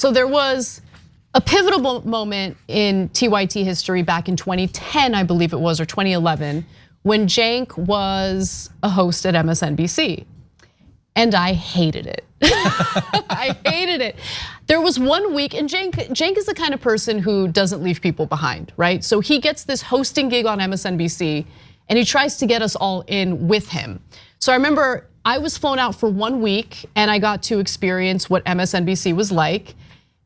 So there was a pivotal moment in TYT history back in 2010, I believe it was, or 2011, when Cenk was a host at MSNBC. And I hated it. I hated it. There was 1 week, and Cenk is the kind of person who doesn't leave people behind, right? So he gets this hosting gig on MSNBC, and he tries to get us all in with him. So I remember I was flown out for 1 week, and I got to experience what MSNBC was like,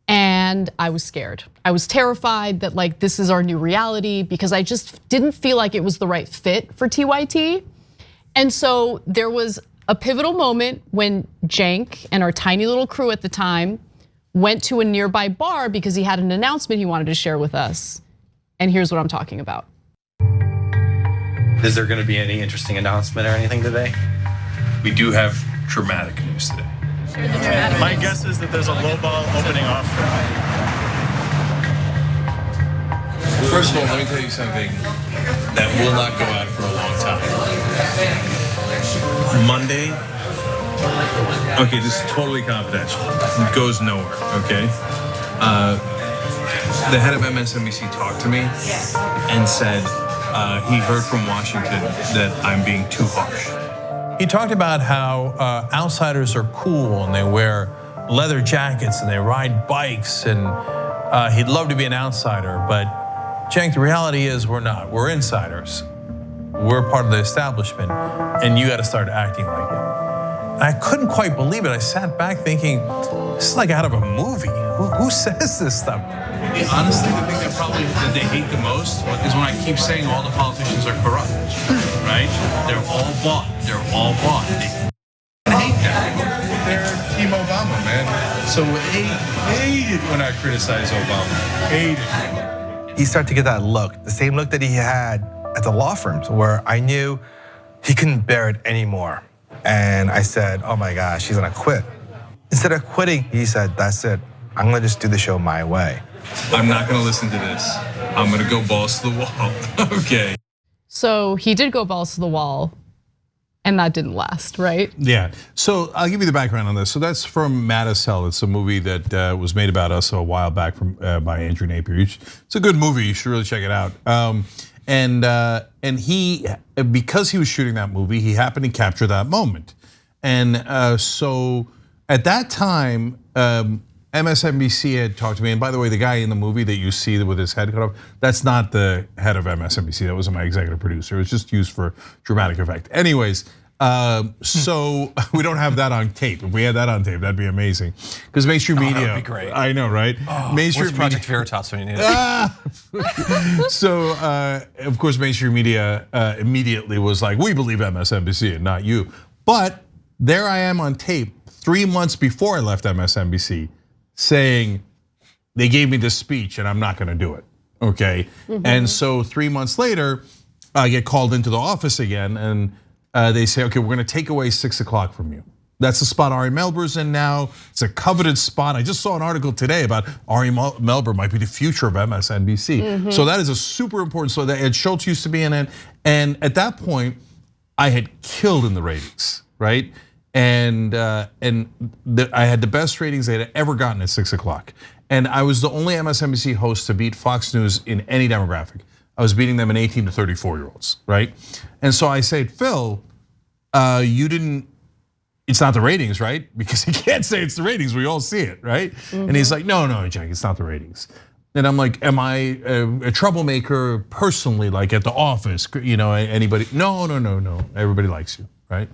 and I was scared. I was terrified that like this is our new reality because I just didn't feel like it was the right fit for TYT. And so there was a pivotal moment when Cenk and our tiny little crew at the time went to a nearby bar because he had an announcement he wanted to share with us. And here's what I'm talking about. Is there gonna be any interesting announcement or anything today? We do have dramatic news today. My guess is that there's a low ball opening off. First of all, let me tell you something that will not go out for a long time. Monday, okay, this is totally confidential. It goes nowhere, okay? The head of MSNBC talked to me and said he heard from Washington that I'm being too harsh. He talked about how outsiders are cool and they wear leather jackets and they ride bikes and he'd love to be an outsider, but Cenk, the reality is we're not. We're insiders. We're part of the establishment and you gotta start acting like it. And I couldn't quite believe it. I sat back thinking, this is like out of a movie. Who says this stuff? Honestly, the thing that they hate the most is when I keep saying all the politicians are corrupt, right? They're all bought. They're all bought. They hate that. They're Team Obama, man. So hate it when I criticize Obama. Hate it. He started to get that look, the same look that he had at the law firms, where I knew he couldn't bear it anymore. And I said, oh my gosh, he's gonna quit. Instead of quitting, he said, that's it. I'm gonna just do the show my way. I'm not gonna listen to this. I'm gonna go balls to the wall, okay. So he did go balls to the wall and that didn't last, right? Yeah, so I'll give you the background on this. So that's from Mad as Hell. It's a movie that was made about us a while back by Andrew Napier. It's a good movie, you should really check it out. And he, because he was shooting that movie, he happened to capture that moment. And so at that time, MSNBC had talked to me, and by the way, the guy in the movie that you see with his head cut off, that's not the head of MSNBC, that wasn't my executive producer, it was just used for dramatic effect. Anyways, so we don't have that on tape. If we had that on tape, that'd be amazing. Because mainstream media, that would be great. I know, right? Mainstream media. Project Veritas when you need it. So, of course, mainstream media immediately was like, we believe MSNBC and not you. But there I am on tape 3 months before I left MSNBC saying they gave me this speech and I'm not gonna do it, okay? And so 3 months later, I get called into the office again and they say, okay, we're gonna take away 6 o'clock from you. That's the spot Ari Melber's in now. It's a coveted spot. I just saw an article today about Ari Melber might be the future of MSNBC. So that is a super important, so that Ed Schultz used to be in it. And at that point, I had killed in the ratings, right? And I had the best ratings they had ever gotten at 6 o'clock. And I was the only MSNBC host to beat Fox News in any demographic. I was beating them in 18 to 34-year-olds, right? And so I said, Phil, you didn't, it's not the ratings, right? Because he can't say it's the ratings, we all see it, right? And he's like, no, Cenk, it's not the ratings. And I'm like, am I a troublemaker personally, like at the office, anybody? No, everybody likes you, right?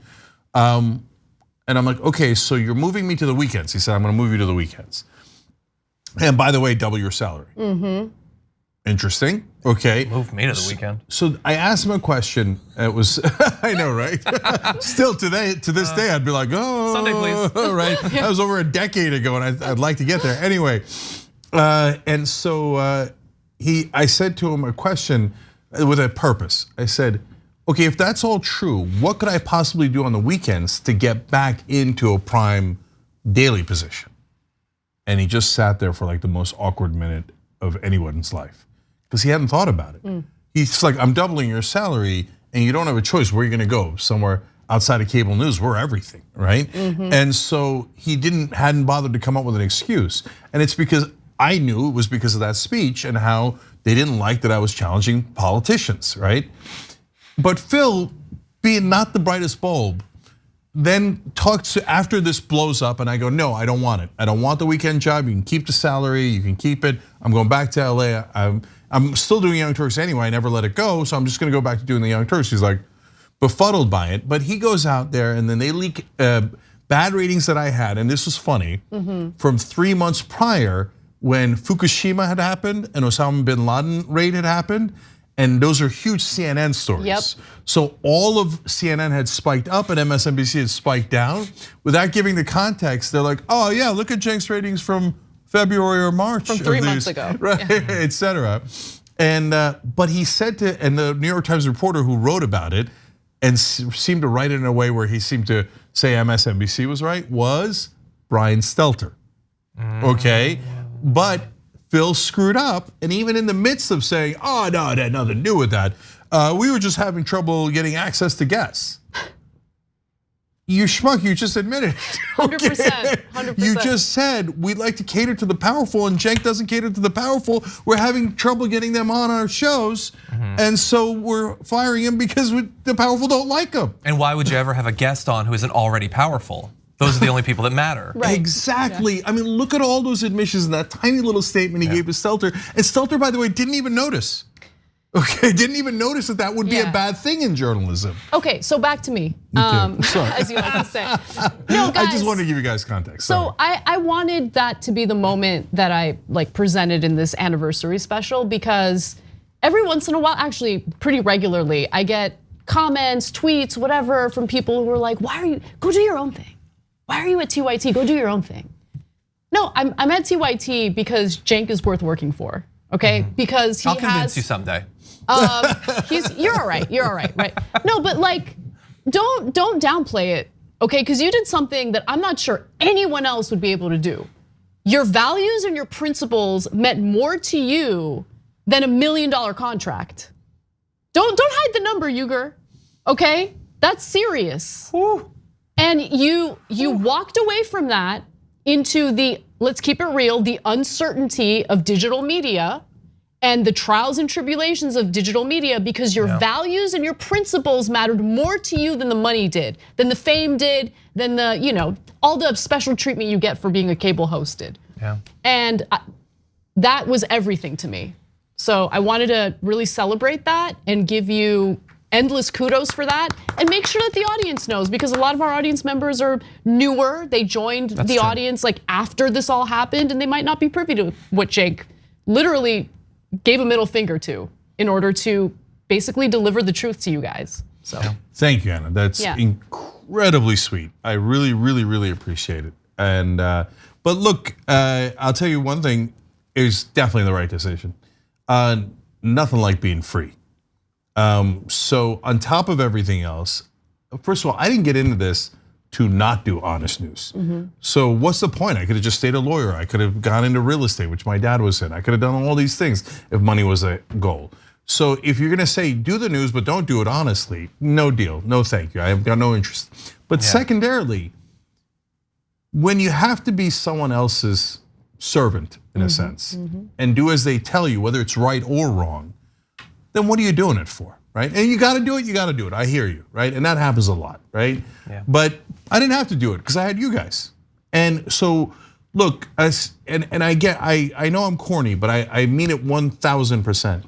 And I'm like, okay, so you're moving me to the weekends. He said, I'm gonna move you to the weekends. And by the way, double your salary. Interesting, okay. Move me to the weekend. So I asked him a question, it was, I know, right? Still to this day, I'd be like, oh. Sunday, please. Right, that was over a decade ago and I'd like to get there. Anyway, and so I said to him a question with a purpose. I said, okay, if that's all true, what could I possibly do on the weekends to get back into a prime daily position? And he just sat there for like the most awkward minute of anyone's life because he hadn't thought about it. He's like, I'm doubling your salary and you don't have a choice. Where are you gonna go? Somewhere outside of cable news, we're everything, right? And so he hadn't bothered to come up with an excuse. And it's because I knew it was because of that speech and how they didn't like that I was challenging politicians, right? But Phil, being not the brightest bulb, then talks after this blows up, and I go, no, I don't want it. I don't want the weekend job. You can keep the salary, you can keep it. I'm going back to LA. I'm still doing Young Turks anyway. I never let it go, so I'm just going to go back to doing the Young Turks. He's like befuddled by it, but he goes out there, and then they leak bad ratings that I had, and this was funny, from 3 months prior when Fukushima had happened and Osama bin Laden raid had happened. And those are huge CNN stories. Yep. So all of CNN had spiked up and MSNBC had spiked down. Without giving the context, they're like, oh yeah, look at Cenk's ratings from February or March. From 3 months ago. Right, et cetera. And, but he said and the New York Times reporter who wrote about it and seemed to write it in a way where he seemed to say MSNBC was right, was Brian Stelter, okay? But Phil screwed up, and even in the midst of saying, oh no, it had nothing to do with that. We were just having trouble getting access to guests. You schmuck, you just admitted it. 100%, 100%. You just said, we'd like to cater to the powerful, and Cenk doesn't cater to the powerful. We're having trouble getting them on our shows, and so we're firing him because the powerful don't like him. And why would you ever have a guest on who isn't already powerful? Those are the only people that matter. Right. Exactly. Yeah. I mean, look at all those admissions in that tiny little statement he gave to Stelter. And Stelter, by the way, didn't even notice. Okay, didn't even notice that would be a bad thing in journalism. Okay, so back to me, as you like to say. No, guys. I just wanted to give you guys context. So I wanted that to be the moment that I presented in this anniversary special, because every once in a while, actually pretty regularly, I get comments, tweets, whatever from people who are like, why are you, go do your own thing. Why are you at TYT? Go do your own thing. No, I'm at TYT because Cenk is worth working for, okay? Because I'll convince you someday. You're all right, right? No, but don't downplay it, okay? Because you did something that I'm not sure anyone else would be able to do. Your values and your principles meant more to you than $1 million contract. Don't hide the number, Uygur, okay? That's serious. Ooh. And you walked away from that into the, let's keep it real, the uncertainty of digital media and the trials and tribulations of digital media, because your values and your principles mattered more to you than the money did, than the fame did, than the, all the special treatment you get for being a cable host did. Yeah. And that was everything to me. So I wanted to really celebrate that and give you endless kudos for that, and make sure that the audience knows, because a lot of our audience members are newer. They joined the audience after this all happened, and they might not be privy to what Cenk literally gave a middle finger to in order to basically deliver the truth to you guys. So thank you, Anna. That's incredibly sweet. I really, really, really appreciate it. And but look, I'll tell you one thing: is definitely the right decision. Nothing like being free. So on top of everything else, first of all, I didn't get into this to not do honest news. So what's the point? I could have just stayed a lawyer. I could have gone into real estate, which my dad was in. I could have done all these things if money was a goal. So if you're gonna say do the news, but don't do it honestly, no deal, no thank you. I have got no interest. But secondarily, when you have to be someone else's servant in a sense, and do as they tell you, whether it's right or wrong, then what are you doing it for, right? And you gotta do it, I hear you, right? And that happens a lot, right? Yeah. But I didn't have to do it because I had you guys. And so, look, and I know I'm corny, but I mean it 1000%.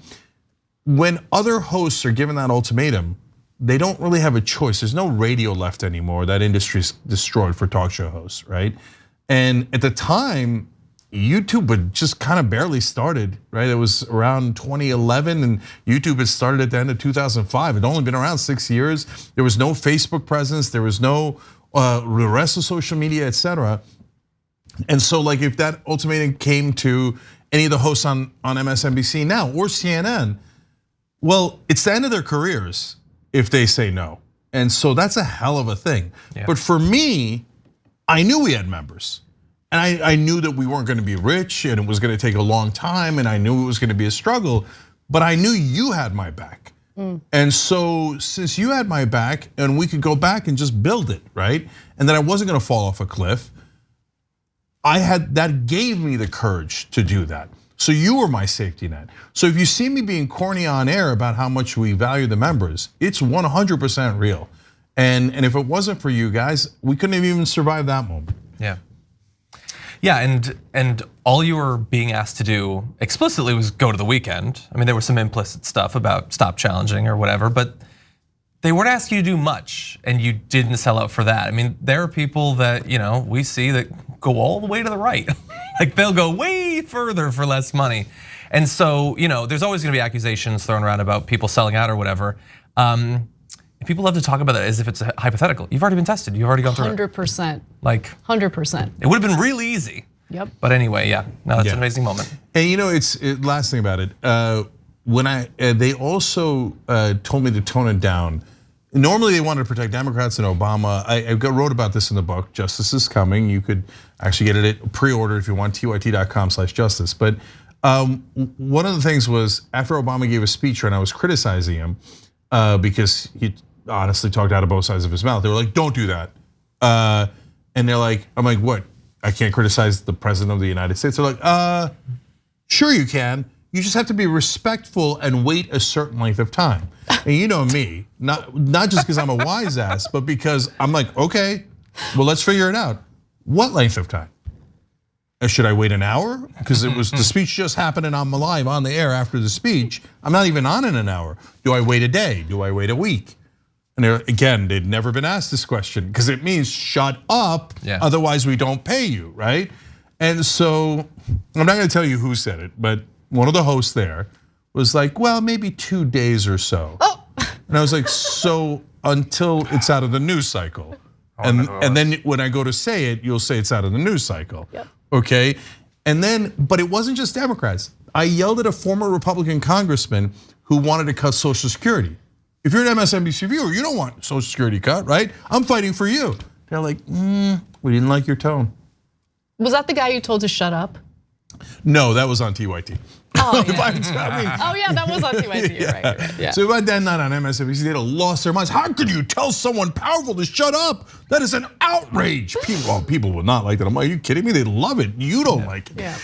When other hosts are given that ultimatum, they don't really have a choice. There's no radio left anymore. That industry's destroyed for talk show hosts, right? And at the time, YouTube had just kind of barely started, right? It was around 2011, and YouTube had started at the end of 2005. It'd only been around 6 years. There was no Facebook presence. There was no the rest of social media, et cetera. And so if that ultimatum came to any of the hosts on MSNBC now or CNN, well, it's the end of their careers if they say no. And so that's a hell of a thing. Yeah. But for me, I knew we had members. And I knew that we weren't gonna be rich and it was gonna take a long time, and I knew it was gonna be a struggle, but I knew you had my back. And so since you had my back and we could go back and just build it, right? And that I wasn't gonna fall off a cliff, that gave me the courage to do that. So you were my safety net. So if you see me being corny on air about how much we value the members, it's 100% real. And if it wasn't for you guys, we couldn't have even survived that moment. Yeah. Yeah, and all you were being asked to do explicitly was go to the weekend. I mean, there was some implicit stuff about stop challenging or whatever, but they weren't asking you to do much, and you didn't sell out for that. I mean, there are people that we see that go all the way to the right. Like they'll go way further for less money. And so, there's always gonna be accusations thrown around about people selling out or whatever. People love to talk about that as if it's hypothetical. You've already been tested, you've already gone through 100%. it. Like 100%. It would have been really easy. Yep. But anyway, yeah, no, that's an amazing moment. And last thing about it, when they also told me to tone it down. Normally they wanted to protect Democrats and Obama. I wrote about this in the book, Justice is Coming. You could actually get it pre-ordered if you want, tyt.com/justice. But one of the things was after Obama gave a speech and I was criticizing him because he honestly talked out of both sides of his mouth. They were like, don't do that. And they're like, I'm like, what? I can't criticize the president of the United States. They're like, sure you can. You just have to be respectful and wait a certain length of time. And you know me, not just because I'm a wise ass, but because I'm like, okay, well, let's figure it out. What length of time? Should I wait an hour? Because it was the speech just happened and I'm live on the air after the speech. I'm not even on in an hour. Do I wait a day? Do I wait a week? And again, they'd never been asked this question because it means shut up, otherwise we don't pay you, right? And so I'm not gonna tell you who said it, but one of the hosts there was like, well, maybe 2 days or so. And I was like, so until it's out of the news cycle. And then when I go to say it, you'll say it's out of the news cycle. Yep. Okay, and then, but it wasn't just Democrats. I yelled at a former Republican congressman who wanted to cut Social Security. If you're an MSNBC viewer, you don't want Social Security cut, right? I'm fighting for you. They're like, we didn't like your tone. Was that the guy you told to shut up? No, that was on TYT. Oh yeah, that was on TYT. You're right. Yeah. So if I'd done that on MSNBC, they'd have lost their minds. How could you tell someone powerful to shut up? That is an outrage. People would not like that. I'm like, are you kidding me? They love it. You don't like it. Yeah.